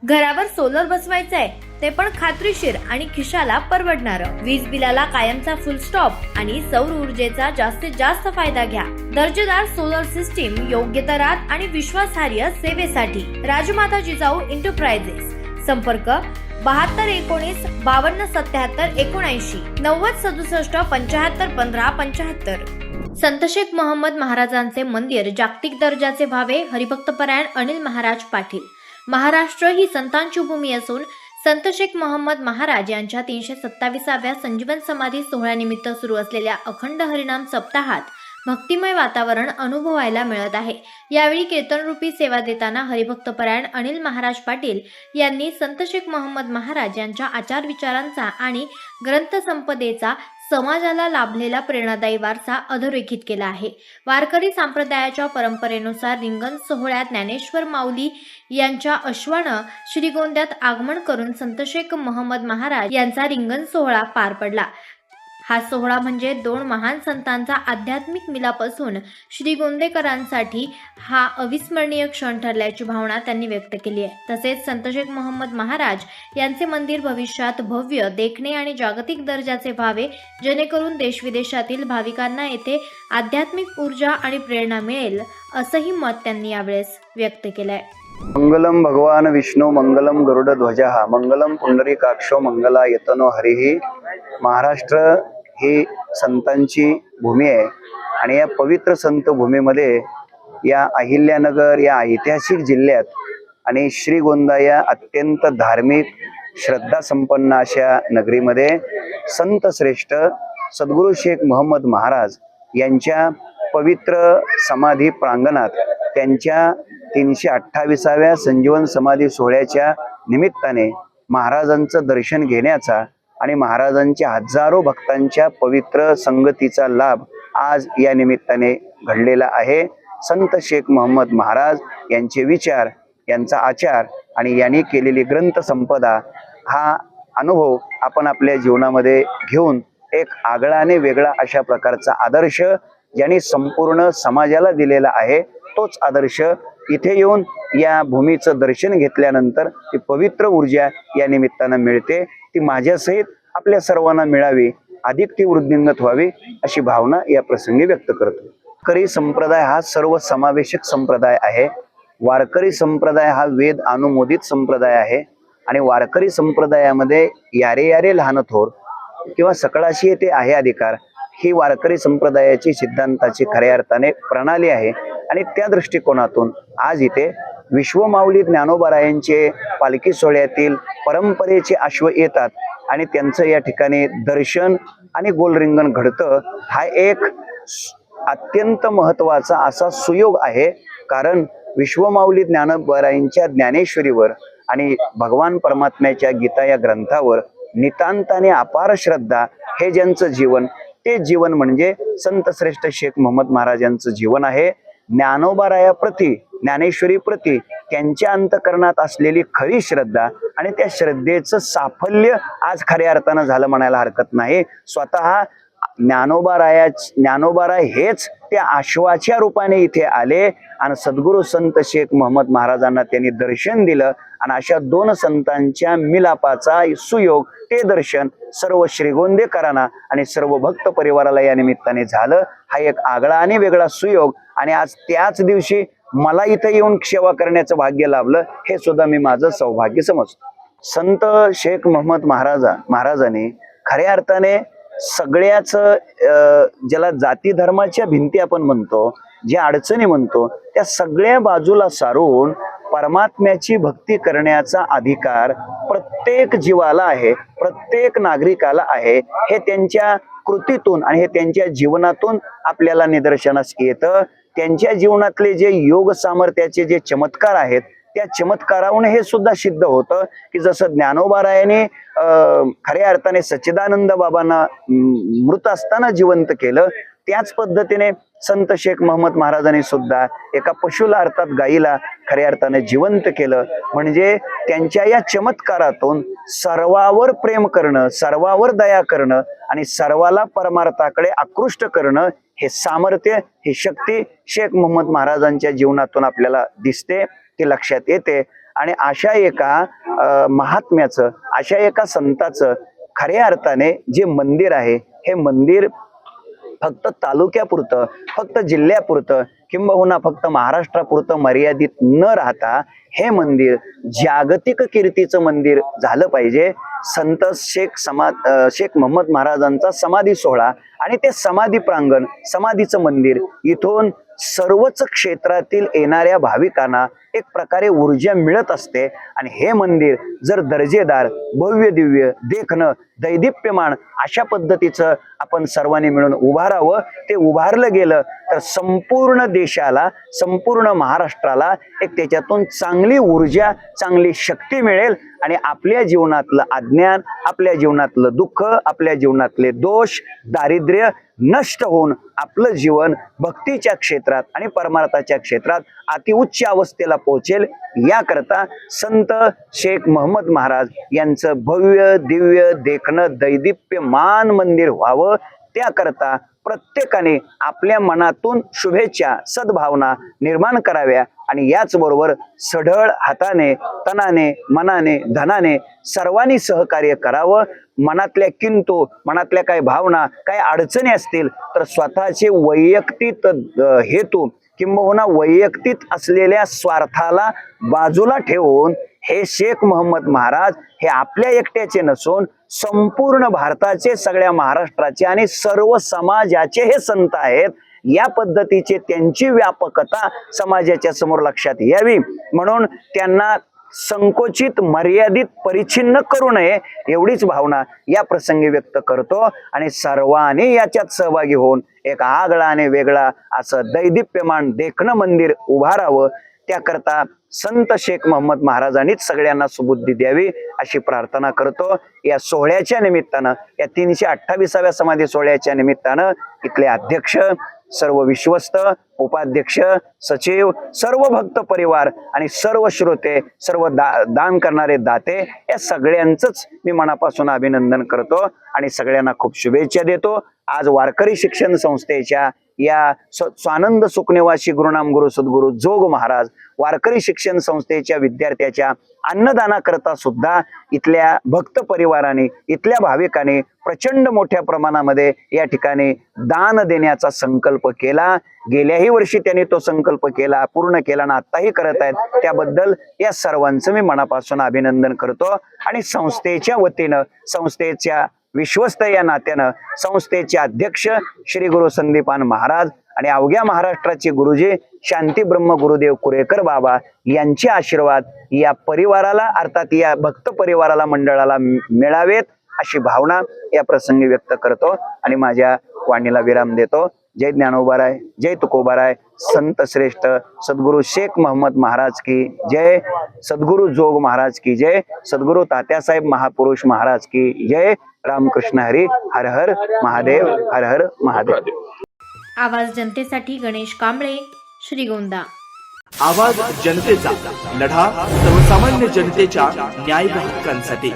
घरावर सोलर बसवायचंय ते पण खात्रीशीर आणि खिशाला परवडणारं. वीज बिलाला कायमचा फुल स्टॉप आणि सौर ऊर्जेचा जास्तीत जास्त फायदा घ्या. दर्जेदार सोलर सिस्टीम योग्य दरात आणि विश्वासार्ह सेवेसाठी राजमाता जिजाऊ एंटरप्राइजेस. संपर्क 7219 5277 79 90 67 75 15 75. संत शेख मोहम्मद महाराजांचे मंदिर जागतिक दर्जाचे व्हावे. हरिभक्तपरायण अनिल महाराज पाटील. महाराष्ट्र ही संतांची भूमी असून संत शेख मोहम्मद महाराज यांच्या 327व्या संजीवन समाधी सोहळ्यानिमित्त सुरू असलेल्या अखंड हरिनाम सप्ताहात भक्तिमय वातावरण अनुभवायला मिळत आहे. यावेळी कीर्तनरूपी सेवा देताना हरिभक्तपरायण अनिल महाराज पाटील यांनी संत शेख मोहम्मद महाराज यांच्या आचार विचारांचा आणि ग्रंथसंपदेचा समाजाला लाभलेला प्रेरणादायी वारसा अधोरेखित केला आहे. वारकरी संप्रदायाच्या परंपरेनुसार रिंगण सोहळ्यात ज्ञानेश्वर माऊली यांच्या अश्वानं श्रीगोंद्यात आगमन करून संत शेख मोहम्मद महाराज यांचा रिंगण सोहळा पार पडला. हा सोहळा म्हणजे दोन महान संतांचा आध्यात्मिक मिलाप असून श्रीगोंदेकरांसाठी हा अविस्मरणीय क्षण ठरल्याची भावना त्यांनी व्यक्त केली आहे. तसेच संत शेख मोहम्मद महाराज यांचे मंदिर भविष्यात भव्य, देखणे आणि जागतिक दर्जाचे व्हावे, जेणेकरून देशविदेशातील भाविकांना येथे आध्यात्मिक ऊर्जा आणि प्रेरणा मिळेल, असंही मत त्यांनी यावेळेस व्यक्त केलं आहे. मंगलम भगवान विष्णू मंगलम गरुडध्वजः मंगलम पुंडरीकाक्षो मंगलायतनो हरिः. महाराष्ट्र ही संतांची भूमी आहे आणि या पवित्र संत भूमीमध्ये या अहिल्यानगर या ऐतिहासिक जिल्ह्यात आणि श्रीगोंदा या अत्यंत धार्मिक श्रद्धा संपन्न अशा नगरीमध्ये संत श्रेष्ठ सद्गुरू शेख मोहम्मद महाराज यांच्या पवित्र समाधी प्रांगणात त्यांच्या 328व्या संजीवन समाधी सोहळ्याच्या निमित्ताने महाराजांचं दर्शन घेण्याचा आणि महाराजांच्या हजारो भक्तांच्या पवित्र संगतीचा लाभ आज या निमित्ताने घडलेला आहे. संत शेख मोहम्मद महाराज यांचे विचार, यांचा आचार आणि यांनी केलेली ग्रंथ संपदा हा अनुभव आपण आपल्या जीवनामध्ये घेऊन एक आगळा आणि वेगळा अशा प्रकारचा आदर्श ज्यांनी संपूर्ण समाजाला दिलेला आहे, तोच आदर्श इथे येऊन या भूमीचं दर्शन घेतल्यानंतर ती पवित्र ऊर्जा या निमित्तानं मिळते. ती माझ्यासहित आपल्या सर्वांना मिळावी, अधिक ती वृद्धिंगत व्हावी अशी भावना या प्रसंगी व्यक्त करतो. वारकरी संप्रदाय हा सर्व समावेशक संप्रदाय आहे. वारकरी संप्रदाय हा वेद अनुमोदित संप्रदाय आहे आणि वारकरी संप्रदायामध्ये यारे यारे लहान थोर किंवा सकळाशी येथे आहे अधिकार ही वारकरी संप्रदायाची सिद्धांताची खऱ्या अर्थाने प्रणाली आहे. आणि त्या दृष्टिकोनातून आज इथे विश्वमाऊली ज्ञानोबारायांचे पालखी सोहळ्यातील परंपरेचे अश्व येतात आणि त्यांचं या ठिकाणी दर्शन आणि गोल रिंगण घडतं. हा एक अत्यंत महत्वाचा असा सुयोग आहे, कारण विश्वमाऊली ज्ञानोबारायांच्या ज्ञानेश्वरीवर आणि भगवान परमात्म्याच्या गीता या ग्रंथावर नितांताने अपार श्रद्धा हे ज्यांचं जीवन, ते जीवन म्हणजे संत श्रेष्ठ शेख मोहम्मद महाराजांचं जीवन आहे. ज्ञानोबारायाप्रती, ज्ञानेश्वरी प्रती त्यांच्या अंतकरणात असलेली खरी श्रद्धा आणि त्या श्रद्धेचं साफल्य आज खऱ्या अर्थानं झालं म्हणायला हरकत नाही. स्वतः ज्ञानोबाराय हेच त्या अश्वाच्या रूपाने इथे आले आणि सद्गुरू संत शेख मोहम्मद महाराजांना त्यांनी दर्शन दिलं आणि अशा दोन संतांच्या मिलापाचा सुयोग, ते दर्शन सर्व श्रीगोंदेकरांना आणि सर्व भक्त परिवाराला या निमित्ताने झालं. हा एक आगळा आणि वेगळा सुयोग आणि आज त्याच दिवशी मला इथे येऊन सेवा करण्याचं भाग्य लाभलं, हे सुद्धा मी माझं सौभाग्य समजतो. संत शेख मोहम्मद महाराजांनी खऱ्या अर्थाने सगळ्याच ज्याला जाती धर्माच्या भिंती आपण म्हणतो, ज्या अडचणी म्हणतो, त्या सगळ्या बाजूला सारून परमात्म्याची भक्ती करण्याचा अधिकार प्रत्येक जीवाला आहे, प्रत्येक नागरिकाला आहे. हे त्यांच्या कृतीतून आणि हे त्यांच्या जीवनातून आपल्याला निदर्शनास येतं. त्यांच्या जीवनातले जे योग सामर्थ्याचे जे चमत्कार आहेत, त्या चमत्कारावरून हे सुद्धा सिद्ध होतं की जसं ज्ञानोबारायाने खऱ्या अर्थाने सच्चिदानंद बाबांना मृत असताना जिवंत केलं, त्याच पद्धतीने संत शेख मोहम्मद महाराजांनी सुद्धा एका पशुला अर्थात गाईला खऱ्या अर्थाने जिवंत केलं. म्हणजे त्यांच्या या चमत्कारातून सर्वावर प्रेम करणं, सर्वावर दया करणं आणि सर्वाला परमार्थाकडे आकृष्ट करणं हे सामर्थ्य, ही शक्ती शेख मोहम्मद महाराजांच्या जीवनातून आपल्याला दिसते, ती लक्षात येते. आणि अशा एका महात्म्याचं, अशा एका संताचं खऱ्या अर्थाने जे मंदिर आहे, हे मंदिर फक्त तालुक्यापुरतं, फक्त जिल्ह्यापुरतं किंबहुना फक्त महाराष्ट्रापुरतं मर्यादित न राहता हे मंदिर जागतिक कीर्तीचं मंदिर झालं पाहिजे. संत शेख मोहम्मद महाराजांचा समाधी सोहळा आणि ते समाधी प्रांगण, समाधीचं मंदिर, इथून सर्वच क्षेत्रातील येणाऱ्या भाविकांना एक प्रकारे ऊर्जा मिळत असते. आणि हे मंदिर जर दर्जेदार, भव्य दिव्य, देखणं दैदिप्यमान अशा पद्धतीचं आपण सर्वांनी मिळून उभारावं. ते उभारलं गेलं तर संपूर्ण देशाला, संपूर्ण महाराष्ट्राला एक त्याच्यातून चांगली ऊर्जा, चांगली शक्ती मिळेल आणि आपल्या जीवनातलं अज्ञान, आपल्या जीवनातलं दुःख, आपल्या जीवनातले दोष, दारिद्र्य नष्ट होऊन आपलं जीवन भक्तीच्या क्षेत्रात आणि परमार्थाच्या क्षेत्रात अतिउच्च अवस्थेला पोहोचेल. याकरता संत शेख मोहम्मद महाराज यांचं भव्य दिव्य देखणं दैदिप्यमान मंदिर व्हावं. त्याकरता प्रत्येकाने आपल्या मनातून शुभेच्छा, सद्भावना निर्माण कराव्या आणि याचबरोबर सढळ हाताने, तनाने, मनाने, धनाने सर्वांनी सहकार्य करावं. मनातल्या किंतु, मनातल्या काही भावना, काही अडचणी असतील तर स्वतःचे वैयक्तिक हेतू किंबहुना वैयक्तिक असलेल्या स्वार्थाला बाजूला ठेवून हे शेख मोहम्मद महाराज हे आपल्या एकट्याचे नसून संपूर्ण भारताचे, सगळ्या महाराष्ट्राचे आणि सर्व समाजाचे हे संत आहेत. या पद्धतीचे त्यांची व्यापकता समाजाच्या समोर लक्षात यावी म्हणून त्यांना संकोचित, मर्यादित, परिच्छिन्न करू नये एवढीच भावना या प्रसंगी व्यक्त करतो. आणि सर्वांनी याच्यात सहभागी होऊन एक आगळा आणि वेगळा असं दैदिप्यमान देखणं मंदिर उभारावं. त्याकरता संत शेख मोहम्मद महाराजांनीच सगळ्यांना सुबुद्धी द्यावी अशी प्रार्थना करतो. या सोहळ्याच्या निमित्तानं, या 328व्या समाधी सोहळ्याच्या निमित्तानं इथले अध्यक्ष, सर्व विश्वस्त, उपाध्यक्ष, सचिव, सर्व भक्त परिवार आणि सर्व श्रोते, सर्व दान करणारे दाते या सगळ्यांचंच मी मनापासून अभिनंदन करतो आणि सगळ्यांना खूप शुभेच्छा देतो. आज वारकरी शिक्षण संस्थेच्या या स्वानंद सुखनिवासी गुरुनाम गुरु सद्गुरु जोग महाराज वारकरी शिक्षण संस्थेच्या विद्यार्थ्याच्या अन्नदानाकरता सुद्धा इथल्या भक्त परिवाराने, इथल्या भाविकांनी प्रचंड मोठ्या प्रमाणामध्ये या ठिकाणी दान देण्याचा संकल्प केला. गेल्याही वर्षी त्यांनी तो संकल्प केला, पूर्ण केला आणि आताही करत आहेत. त्याबद्दल या सर्वांचं मी मनापासून अभिनंदन करतो. आणि संस्थेच्या वतीनं, संस्थेच्या विश्वस्त या नात्यानं, संस्थेचे अध्यक्ष श्री गुरु संदीपान महाराज आणि अवघ्या महाराष्ट्राचे गुरुजी शांती ब्रह्म गुरुदेव कुरेकर बाबा यांचे आशीर्वाद या परिवाराला, अर्थात या भक्त परिवाराला, मंडळाला मिळावेत अशी भावना या प्रसंगी व्यक्त करतो आणि माझ्या वाणीला विराम देतो. जय ज्ञानोबाराय, जय तुकोबाराय, संत श्रेष्ठ सद्गुरु शेख मोहम्मद महाराज की जय, सद्गुरु जोग महाराज की जय, सद्गुरु तात्यासाहेब महापुरुष महाराज की जय. रामकृष्ण हरी. हर हर महादेव, हर हर महादेव. आवाज जनतेसाठी गणेश कांबळे, श्रीगोंदा. आवाज जनतेचा, लढा सर्वसामान्य जनतेच्या न्याय हक्कांसाठी.